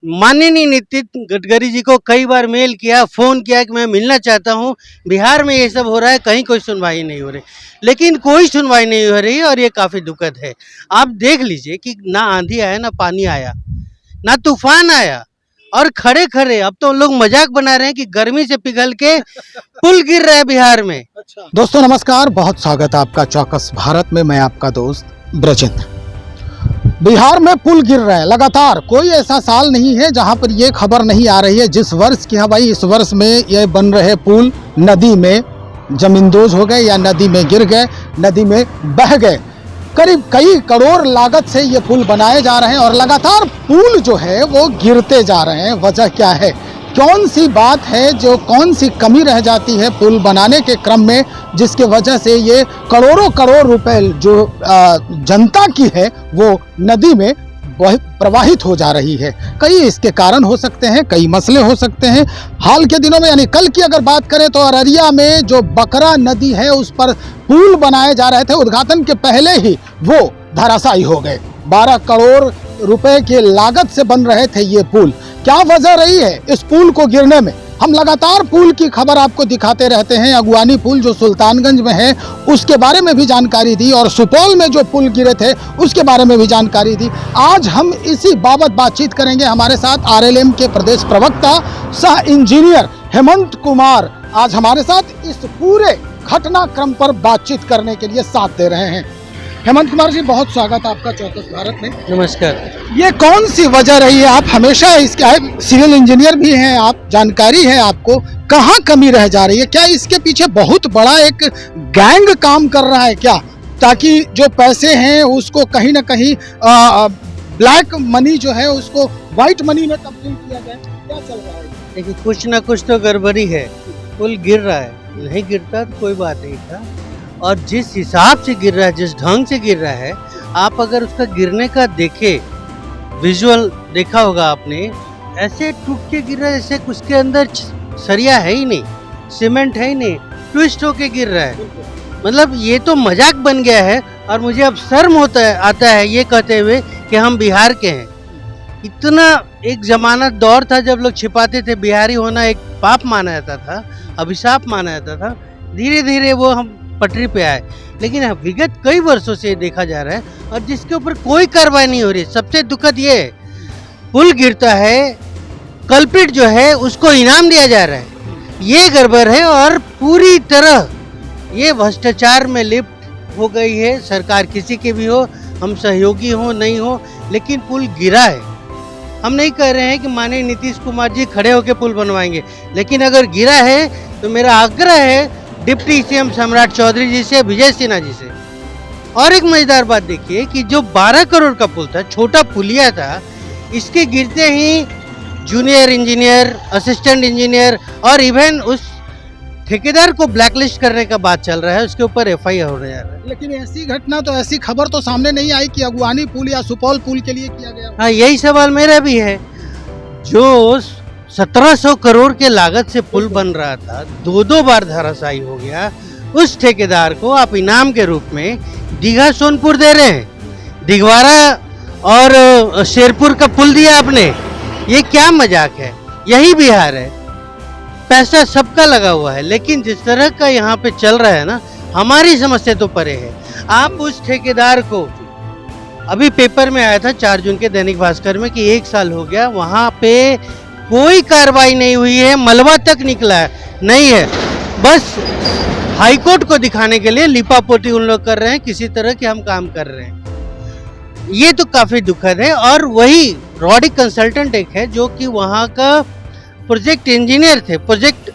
माननीय नितिन गडकरी जी को कई बार मेल किया, फ़ोन किया कि मैं मिलना चाहता हूँ। बिहार में ये सब हो रहा है, कहीं कोई सुनवाई नहीं हो रही, लेकिन कोई सुनवाई नहीं हो रही और ये काफ़ी दुखद है। आप देख लीजिए कि ना आंधी आया, ना पानी आया, ना तूफान आया, और खड़े खड़े अब तो लोग मजाक बना रहे हैं कि गर्मी से पिघल के पुल गिर रहा है बिहार में। दोस्तों नमस्कार, बहुत स्वागत है आपका चौकस भारत में। मैं आपका दोस्त ब्रजेंद्र। बिहार में पुल गिर रहा है लगातार। कोई ऐसा साल नहीं है जहां पर ये खबर नहीं आ रही है जिस वर्ष की, हाँ भाई इस वर्ष में ये बन रहे पुल नदी में जमींदोज हो गए या नदी में गिर गए, नदी में बह गए। करीब कई करोड़ लागत से ये पुल बनाए जा रहे हैं और लगातार पुल जो है वो गिरते जा रहे हैं। वजह क्या है, कौन सी बात है, जो कौन सी कमी रह जाती है पुल बनाने के क्रम में, जिसके वजह से ये करोड़ों करोड़ रुपए जो जनता की है वो नदी में प्रवाहित हो जा रही है। कई इसके कारण हो सकते हैं, कई मसले हो सकते हैं। हाल के दिनों में यानी कल की अगर बात करें तो अररिया में जो बकरा नदी है उस पर पुल बनाए जा रहे थे, उद्घाटन के पहले ही वो धराशायी हो गए। 12 करोड़ रुपए के लागत से बन रहे थे ये पुल। क्या वजह रही है इस पुल को गिरने में? हम लगातार पुल की खबर आपको दिखाते रहते हैं। अगवानी पुल जो सुल्तानगंज में है उसके बारे में भी जानकारी दी और सुपौल में जो पुल गिरे थे उसके बारे में भी जानकारी दी। आज हम इसी बाबत बातचीत करेंगे। हमारे साथ आरएलएम के प्रदेश प्रवक्ता सह इंजीनियर हेमंत कुमार आज हमारे साथ इस पूरे घटनाक्रम पर बातचीत करने के लिए साथ दे रहे हैं। हेमंत कुमार जी, बहुत स्वागत आपका चौकस भारत में। नमस्कार। ये कौन सी वजह रही है? आप हमेशा इसके सिविल इंजीनियर भी हैं, आप जानकारी है आपको, कहाँ कमी रह जा रही है? क्या इसके पीछे बहुत बड़ा एक गैंग काम कर रहा है क्या, ताकि जो पैसे हैं उसको कहीं ना कहीं ब्लैक मनी जो है उसको व्हाइट मनी में तब्दील किया जाए? क्या चल रहा है? देखिए, कुछ ना कुछ तो गड़बड़ी है। पुल गिर रहा है, नहीं गिरता तो कोई बात नहीं था, और जिस हिसाब से गिर रहा है, जिस ढंग से गिर रहा है, आप अगर उसका गिरने का देखे, विजुअल देखा होगा आपने, ऐसे टूट के गिर रहा है जैसे उसके अंदर सरिया है ही नहीं, सीमेंट है ही नहीं, ट्विस्ट होके गिर रहा है। मतलब ये तो मजाक बन गया है, और मुझे अब शर्म आता है ये कहते हुए कि हम बिहार के हैं। इतना एक जमाना दौर था जब लोग छिपाते थे, बिहारी होना एक पाप माना जाता था, अभिशाप माना जाता था। धीरे धीरे वो हम पटरी पे आए, लेकिन विगत कई वर्षों से देखा जा रहा है और जिसके ऊपर कोई कार्रवाई नहीं हो रही। सबसे दुखद ये है, पुल गिरता है, कल्प्रिट जो है उसको इनाम दिया जा रहा है, ये गड़बड़ है। और पूरी तरह ये भ्रष्टाचार में लिप्त हो गई है सरकार, किसी की भी हो, हम सहयोगी हो नहीं हो, लेकिन पुल गिरा है। हम नहीं कह रहे हैं कि माननीय नीतीश कुमार जी खड़े होकर पुल बनवाएंगे, लेकिन अगर गिरा है तो मेरा आग्रह है डिप्टी सीएम सम्राट चौधरी जी से, विजय सिन्हा जी से। और एक मजेदार बात देखिए कि जो 12 करोड़ का पुल था, छोटा पुलिया था, इसके गिरते ही जूनियर इंजीनियर, असिस्टेंट इंजीनियर और इवन उस ठेकेदार को ब्लैकलिस्ट करने का बात चल रहा है, उसके ऊपर एफआईआर होने जा रहा है। लेकिन ऐसी घटना तो, ऐसी खबर तो सामने नहीं आई कि अगवानी पुल या सुपौल पुल के लिए किया गया। हाँ, यही सवाल मेरा भी है। जो 1700 करोड़ के लागत से पुल बन रहा था, दो बार धराशायी हो गया, उस ठेकेदार को आप इनाम के रूप में दीघा सोनपुर दे रहे हैं, दिघवारा और शेरपुर का पुल दिया आपने। ये क्या मजाक है? यही बिहार है, पैसा सबका लगा हुआ है, लेकिन जिस तरह का यहाँ पे चल रहा है ना, हमारी समस्या तो परे है। आप उस ठेकेदार को, अभी पेपर में आया था 4 जून के दैनिक भास्कर में कि 1 साल हो गया, वहाँ पे कोई कार्रवाई नहीं हुई है, मलबा तक निकला है नहीं है, बस हाईकोर्ट को दिखाने के लिए लिपापोती उन लोग कर रहे हैं, किसी तरह के हम काम कर रहे हैं। ये तो काफी दुखद है। और वही रॉडी कंसल्टेंट एक है जो कि वहाँ का प्रोजेक्ट इंजीनियर थे, प्रोजेक्ट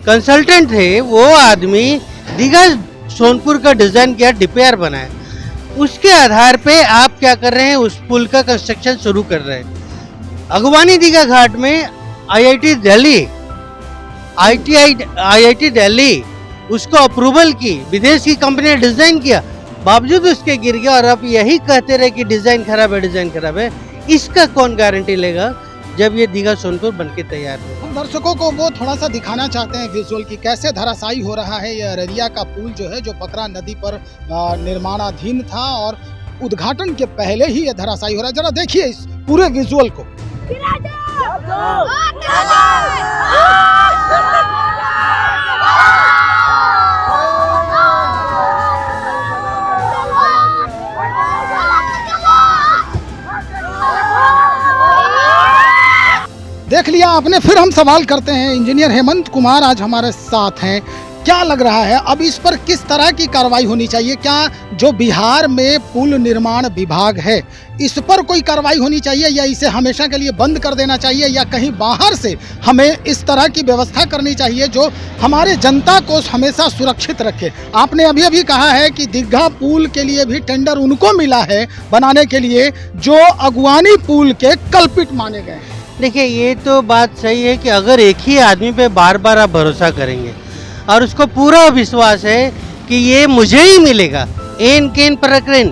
कंसल्टेंट थे, वो आदमी दीघा सोनपुर का डिजाइन किया, डीपीआर बनाया, उसके आधार पे आप क्या कर रहे हैं, उस पुल का कंस्ट्रक्शन शुरू कर रहे हैं। अगवानी दीघा घाट में आईआईटी दिल्ली उसको अप्रूवल की, विदेश की कंपनी ने डिजाइन किया, बावजूद उसके गिर गया। और आप यही कहते रहे कि डिजाइन खराब है, डिजाइन खराब है। इसका कौन गारंटी लेगा जब ये दीघा सोनपुर बनके तैयार हो? हम दर्शकों को वो थोड़ा सा दिखाना चाहते हैं विजुअल की, कैसे धराशायी हो रहा है ये अररिया का पुल जो है, जो बकरा नदी पर निर्माणाधीन था और उद्घाटन के पहले ही ये धराशायी हो रहा है। जरा देखिए इस पूरे विजुअल को, देख लिया आपने। फिर हम सवाल करते हैं, इंजीनियर हेमंत कुमार आज हमारे साथ हैं। क्या लग रहा है अब इस पर किस तरह की कार्रवाई होनी चाहिए? क्या जो बिहार में पुल निर्माण विभाग है इस पर कोई कार्रवाई होनी चाहिए, या इसे हमेशा के लिए बंद कर देना चाहिए, या कहीं बाहर से हमें इस तरह की व्यवस्था करनी चाहिए जो हमारे जनता को हमेशा सुरक्षित रखे? आपने अभी अभी कहा है कि दीघा पुल के लिए भी टेंडर उनको मिला है बनाने के लिए जो अगवानी पुल के कल्पित माने गए हैं। देखिए, ये तो बात सही है कि अगर एक ही आदमी पे बार बार आप भरोसा करेंगे और उसको पूरा विश्वास है कि ये मुझे ही मिलेगा, एन केन प्रकरण,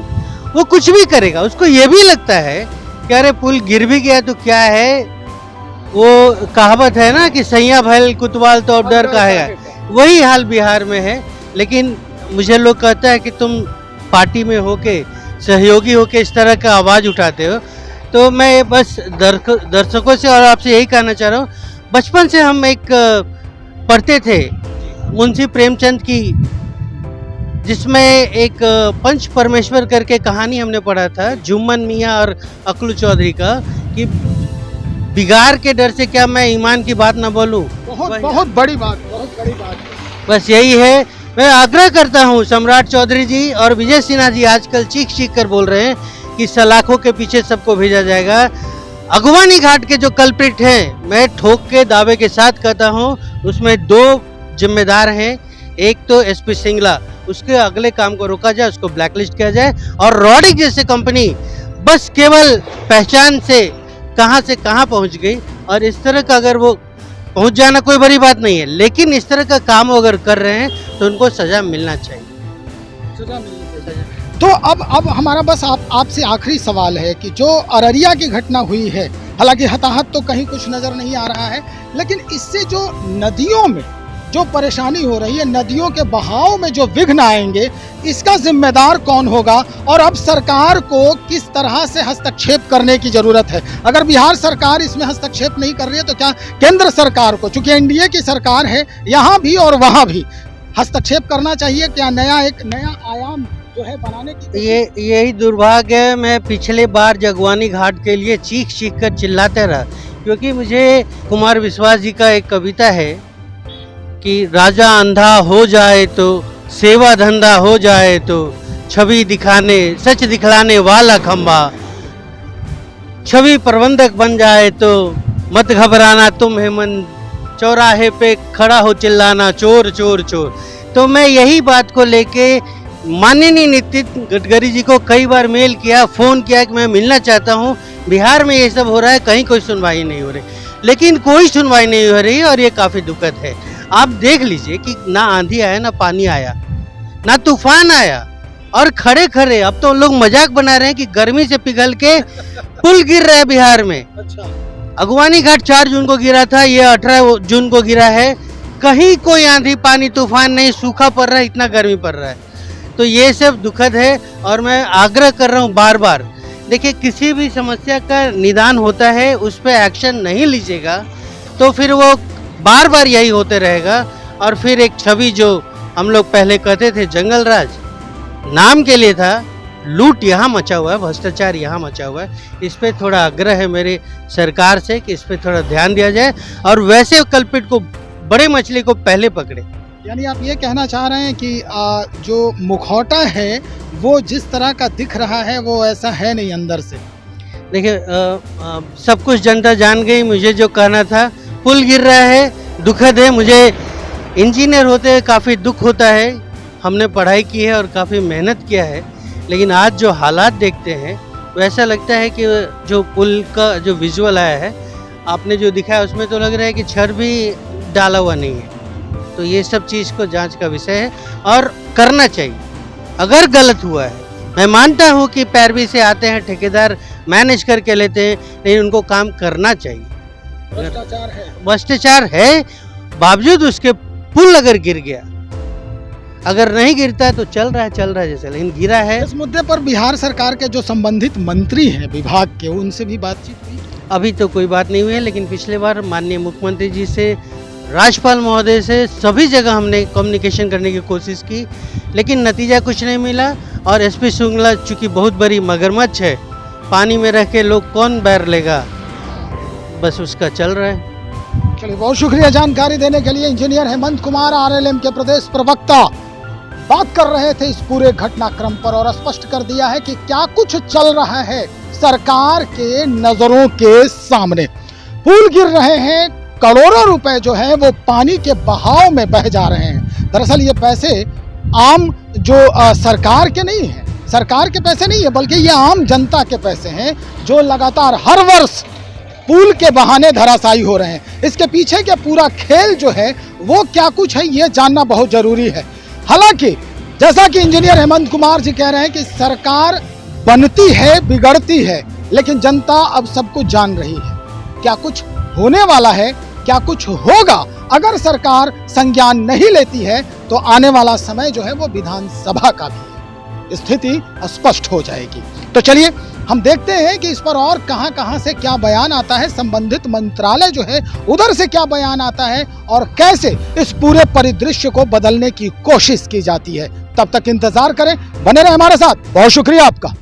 वो कुछ भी करेगा। उसको ये भी लगता है कि अरे पुल गिर भी गया तो क्या है, वो कहावत है ना कि सैया भैल कुतवाल तो अब डर का है, वही हाल बिहार में है। लेकिन मुझे लोग कहता है कि तुम पार्टी में होके, सहयोगी होके इस तरह का आवाज़ उठाते हो, तो मैं बस दर्शकों से और आपसे यही कहना चाह रहा हूँ, बचपन से हम एक पढ़ते थे मुंशी प्रेमचंद की, जिसमें एक पंच परमेश्वर करके कहानी हमने पढ़ा था, जुम्मन मियाँ और अकलू चौधरी का, कि बिगाड़ के डर से क्या मैं ईमान की बात ना बोलूं। बहुत बड़ी बात, बहुत बड़ी बात। बस यही है। मैं आग्रह करता हूं सम्राट चौधरी जी और विजय सिन्हा जी आजकल चीख चीख कर बोल रहे हैं कि सलाखों के पीछे सबको भेजा जाएगा। अगवानी घाट के जो कल्प्रिट हैं, मैं ठोक के दावे के साथ कहता हूं, उसमें दो जिम्मेदार हैं। एक तो एसपी सिंगला, उसके अगले काम को रोका जाए, उसको ब्लैकलिस्ट किया जाए, और रॉडिक जैसे कंपनी बस केवल पहचान से कहां पहुंच गई, और इस तरह का अगर वो पहुंच जाना कोई बड़ी बात नहीं है, लेकिन इस तरह का काम अगर कर रहे हैं तो उनको सजा मिलना चाहिए। सजा मिलनी चाहिए। तो अब हमारा बस आपसे आखिरी सवाल है कि जो अररिया की घटना हुई है, हालांकि हताहत तो कहीं कुछ नजर नहीं आ रहा है, लेकिन इससे जो नदियों में जो परेशानी हो रही है, नदियों के बहाव में जो विघ्न आएंगे, इसका जिम्मेदार कौन होगा? और अब सरकार को किस तरह से हस्तक्षेप करने की जरूरत है? अगर बिहार सरकार इसमें हस्तक्षेप नहीं कर रही है तो क्या केंद्र सरकार को, चूंकि एनडीए की सरकार है यहाँ भी और वहाँ भी, हस्तक्षेप करना चाहिए? क्या एक नया आयाम जो है बनाने की? यही दुर्भाग्य है। मैं पिछले बार जगवानी घाट के लिए चीख चीख कर चिल्लाते रहा, क्योंकि मुझे कुमार विश्वास जी का एक कविता है कि राजा अंधा हो जाए तो सेवा धंधा हो जाए तो छवि दिखाने सच दिखलाने वाला खंबा, छवि प्रबंधक बन जाए तो मत घबराना तुम हेमंत, चौराहे पे खड़ा हो चिल्लाना चोर चोर चोर। तो मैं यही बात को लेके माननीय नितिन गडकरी जी को कई बार मेल किया, फ़ोन किया कि मैं मिलना चाहता हूँ, बिहार में ये सब हो रहा है, कहीं कोई सुनवाई नहीं हो रही। लेकिन कोई सुनवाई नहीं हो रही और ये काफ़ी दुखद है। आप देख लीजिए कि ना आंधी आया, ना पानी आया, ना तूफान आया, और खड़े खड़े अब तो लोग मजाक बना रहे हैं कि गर्मी से पिघल के पुल गिर रहा है बिहार में। अच्छा, अगवानी घाट 4 जून को गिरा था, ये 18 जून को गिरा है। कहीं कोई आंधी पानी तूफान नहीं, सूखा पड़ रहा है, इतना गर्मी पड़ रहा है। तो ये सब दुखद है और मैं आग्रह कर रहा हूँ बार बार, देखिए किसी भी समस्या का निदान होता है, उस पर एक्शन नहीं लीजिएगा तो फिर वो बार बार यही होते रहेगा, और फिर एक छवि जो हम लोग पहले कहते थे जंगल राज, नाम के लिए था, लूट यहाँ मचा हुआ है, भ्रष्टाचार यहाँ मचा हुआ है। इस पे थोड़ा आग्रह है मेरे सरकार से कि इस पे थोड़ा ध्यान दिया जाए और वैसे कल्पित को, बड़े मछली को पहले पकड़े। यानी आप ये कहना चाह रहे हैं कि जो मुखौटा है वो जिस तरह का दिख रहा है वो ऐसा है नहीं अंदर से? देखिए सब कुछ जनता जान गई, मुझे जो कहना था, पुल गिर रहा है, दुखद है। मुझे इंजीनियर होते काफ़ी दुख होता है, हमने पढ़ाई की है और काफ़ी मेहनत किया है, लेकिन आज जो हालात देखते हैं तो ऐसा लगता है कि जो पुल का जो विजुअल आया है, आपने जो दिखाया उसमें तो लग रहा है कि छड़ भी डाला हुआ नहीं है। तो ये सब चीज़ को जांच का विषय है और करना चाहिए। अगर गलत हुआ है, मैं मानता हूँ कि पैरवी से आते हैं ठेकेदार, मैनेज करके लेते हैं, लेकिन उनको काम करना चाहिए। भ्रष्टाचार है बावजूद उसके पुल अगर गिर गया, अगर नहीं गिरता है तो चल रहा है जैसे, लेकिन गिरा है। इस मुद्दे पर बिहार सरकार के जो संबंधित मंत्री हैं विभाग के, उनसे भी बातचीत हुई? अभी तो कोई बात नहीं हुई है, लेकिन पिछले बार माननीय मुख्यमंत्री जी से, राज्यपाल महोदय से सभी जगह हमने कम्युनिकेशन करने की कोशिश की, लेकिन नतीजा कुछ नहीं मिला। और एसपी शुक्ला चूँकि बहुत बड़ी मगरमच्छ है, पानी में रह के लोग कौन बैर लेगा, बस उसका चल रहा है। चलिए, बहुत शुक्रिया जानकारी देने के लिए। इंजीनियर हेमंत कुमार आरएलएम के प्रदेश प्रवक्ता बात कर रहे थे इस पूरे घटनाक्रम पर और स्पष्ट कर दिया है कि क्या कुछ चल रहा है सरकार के नजरों के सामने। पुल गिर रहे हैं, करोड़ों रुपए जो है वो पानी के बहाव में बह जा रहे हैं। दरअसल ये पैसे आम जो सरकार के नहीं है, सरकार के पैसे नहीं है, बल्कि ये आम जनता के पैसे हैं जो लगातार हर वर्ष पुल के बहाने धराशायी हो रहे हैं। इसके पीछे के पूरा खेल जो है वो क्या कुछ है, ये जानना बहुत जरूरी है। हालांकि जैसा कि इंजीनियर हेमंत कुमार जी कह रहे हैं कि सरकार बनती है, बिगड़ती है, लेकिन जनता अब सब कुछ जान रही है। क्या कुछ होने वाला है, क्या कुछ होगा अगर सरकार संज्ञान नहीं लेती है, तो आने वाला समय जो है वो विधानसभा का भी है, स्थिति स्पष्ट हो जाएगी। तो चलिए हम देखते हैं कि इस पर और कहां से क्या बयान आता है, संबंधित मंत्रालय जो है उधर से क्या बयान आता है और कैसे इस पूरे परिदृश्य को बदलने की कोशिश की जाती है। तब तक इंतजार करें, बने रहे हमारे साथ। बहुत शुक्रिया आपका।